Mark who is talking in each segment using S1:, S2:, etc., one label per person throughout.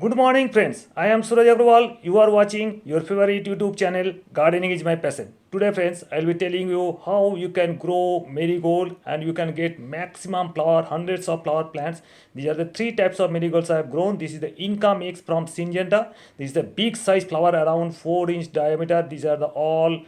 S1: Good morning, friends. I am Suraj Agrawal. You are watching your favorite YouTube channel, Gardening is My Passion. Today, friends, I will be telling you how you can grow marigold and you can get maximum flower, hundreds of flower plants. These are the three types of marigolds I have grown. This is the Inca mix from Syngenta. This is the big size flower around 4-inch diameter. These are the all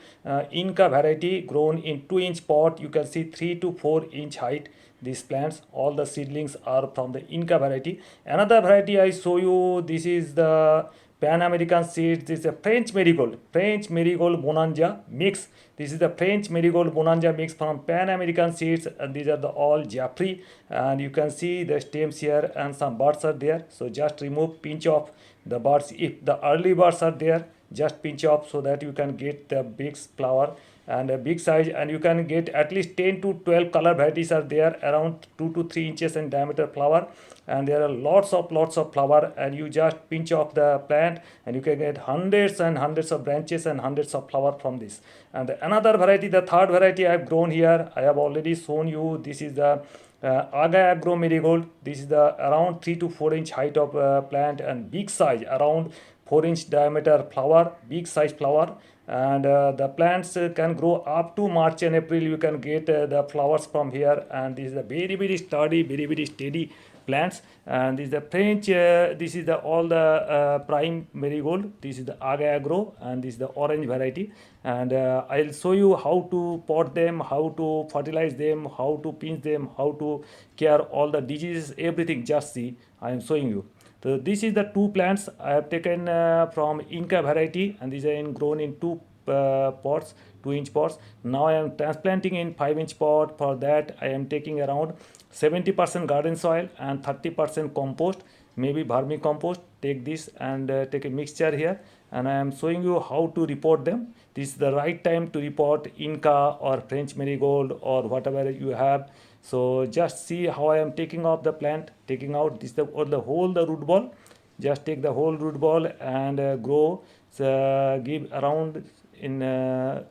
S1: Inca variety grown in 2-inch pot. You can see 3 to 4-inch height. These plants, all the seedlings are from the Inca variety. Another variety I show you, this is the Pan American seeds. This is a French marigold bonanza mix. This is the French marigold bonanza mix from Pan American seeds, and these are the all Jaffrey. And you can see the stems here, and some buds are there. So just remove, pinch off the buds. If the early buds are there, just pinch off so that you can get the big flower and a big size, and you can get at least 10 to 12 color varieties are there, around 2 to 3 inches in diameter flower, and there are lots of flower, and you just pinch off the plant and you can get hundreds and hundreds of branches and hundreds of flower from this. And another variety, the third variety I have grown here, I have already shown you. This is the Aga Agro Marigold. This is the around 3 to 4-inch height of plant and big size, around 4-inch diameter flower, big size flower. And the plants can grow up to March and April. You can get the flowers from here, and this is a very sturdy, very steady plants. And this is the French. This is the all the prime marigold. This is the Aga Agro, and this is the orange variety. And I'll show you how to pot them, how to fertilize them, how to pinch them, how to care all the diseases, everything. Just see, I am showing you. So this is the two plants I have taken from Inca variety, and these are grown in two pots, 2-inch pots. Now I am transplanting in 5-inch pot. For that I am taking around 70% garden soil and 30% compost, maybe vermicompost. Take this and take a mixture here, and I am showing you how to repot them. This is the right time to repot Inca or French marigold or whatever you have. So just see how I am taking off the plant, taking out this or the whole the root ball. Just take the whole root ball and grow. Give around in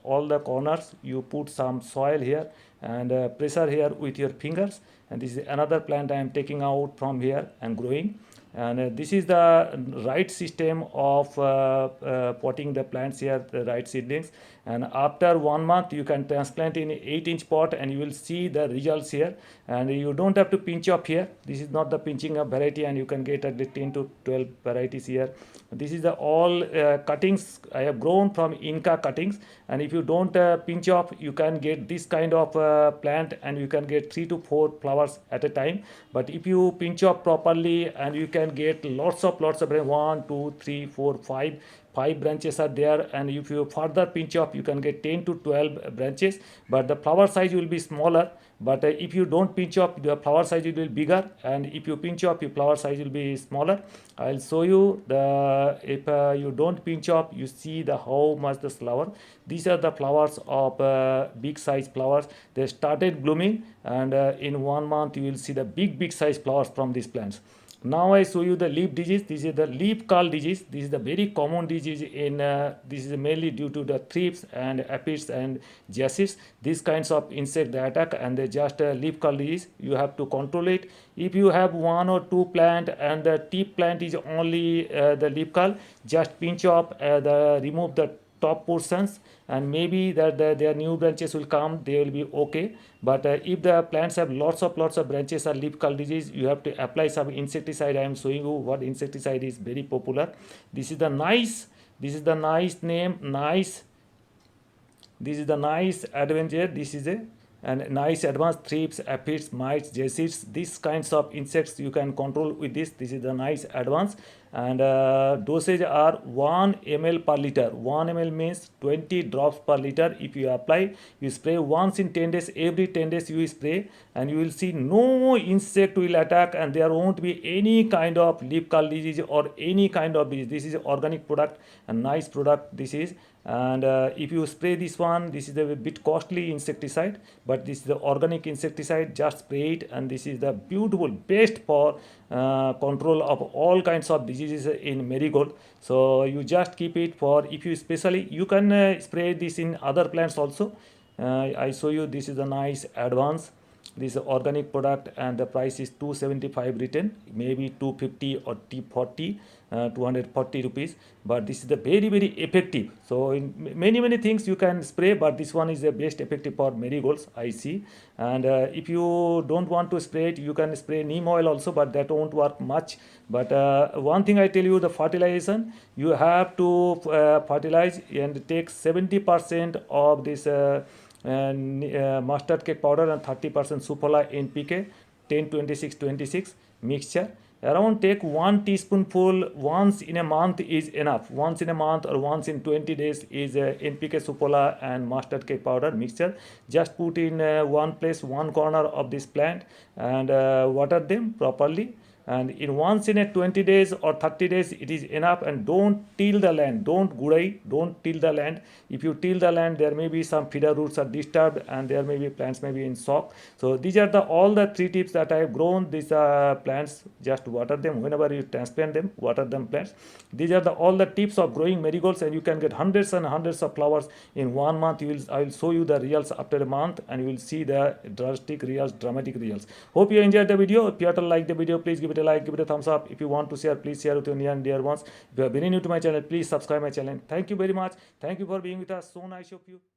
S1: all the corners. You put some soil here and pressure here with your fingers. And this is another plant I am taking out from here and growing. And this is the right system of potting the plants here, the right seedlings. And after 1 month you can transplant in 8-inch pot, and you will see the results here. And you don't have to pinch up here. This is not the pinching up variety, and you can get at least 10 to 12 varieties here. This is the all cuttings I have grown from Inca cuttings. And if you don't pinch off, you can get this kind of plant, and you can get 3 to 4 flowers at a time. But if you pinch off properly, and you can get lots of 1, 2, 3, 4, 5 branches are there. And if you further pinch off, you can get 10 to 12 branches, but the flower size will be smaller. But if you don't pinch off, the flower size will be bigger, and if you pinch off, your flower size will be smaller. I'll show you the, if you don't pinch off, you see the how much the flower. These are the flowers of big size flowers. They started blooming, and in 1 month you will see the big size flowers from these plants. Now I show you the leaf disease. This is the leaf curl disease. This is the very common disease in this is mainly due to the thrips and aphids and giacis. These kinds of insect they attack, and they just leaf curl disease. You have to control it. If you have 1 or 2 plant and the tip plant is only the leaf curl, just pinch off the remove the top portions, and maybe that their new branches will come, they will be okay. But if the plants have lots of branches or leaf curl disease, you have to apply some insecticide. I am showing you what insecticide is very popular. This is the nice, this is the nice name, nice. This is the nice adventure. This is a and nice advanced thrips, aphids, mites, jacets. These kinds of insects you can control with this. This is the nice advance. And dosage are 1 ml per liter. 1 ml means 20 drops per liter. If you apply, you spray once in 10 days. Every 10 days you spray, and you will see no insect will attack, and there won't be any kind of leaf curl disease or any kind of disease. This is organic product, a nice product this is. And if you spray this one, this is a bit costly insecticide, but this is the organic insecticide. Just spray it, and this is the beautiful best for control of all kinds of diseases in marigold. So you just keep it for, if you especially you can spray this in other plants also. I show you, this is a nice advance. this organic product, and the price is 275 written, maybe 250 or 240, 240 rupees. But this is the very very effective. So in many things you can spray, but this one is the best effective for marigolds I see. And if you don't want to spray it, you can spray neem oil also, but that won't work much. But one thing I tell you, the fertilization, you have to fertilize and take 70% of this mustard cake powder and 30% Sufola NPK 10-26-26 mixture. Around take 1 teaspoonful once in a month is enough. Once in a month or once in 20 days is NPK Sufola and mustard cake powder mixture. Just put in one place, one corner of this plant, and water them properly. And in once in a 20 days or 30 days it is enough. And don't till the land, don't gurai, don't till the land. If you till the land, there may be some feeder roots are disturbed, and there may be plants may be in shock. So these are the all the 3 tips that I have grown these plants. Just water them whenever you transplant them, water them plants. These are the all the tips of growing marigolds, and you can get hundreds and hundreds of flowers in 1 month. I will show you the results after a month, and you will see the drastic results, dramatic results. Hope you enjoyed the video. If you have liked the video, please give it a like, give it a thumbs up. If you want to share, please share with your near and dear ones. If you are very new to my channel, please subscribe my channel. Thank you very much. Thank you for being with us. So nice of you.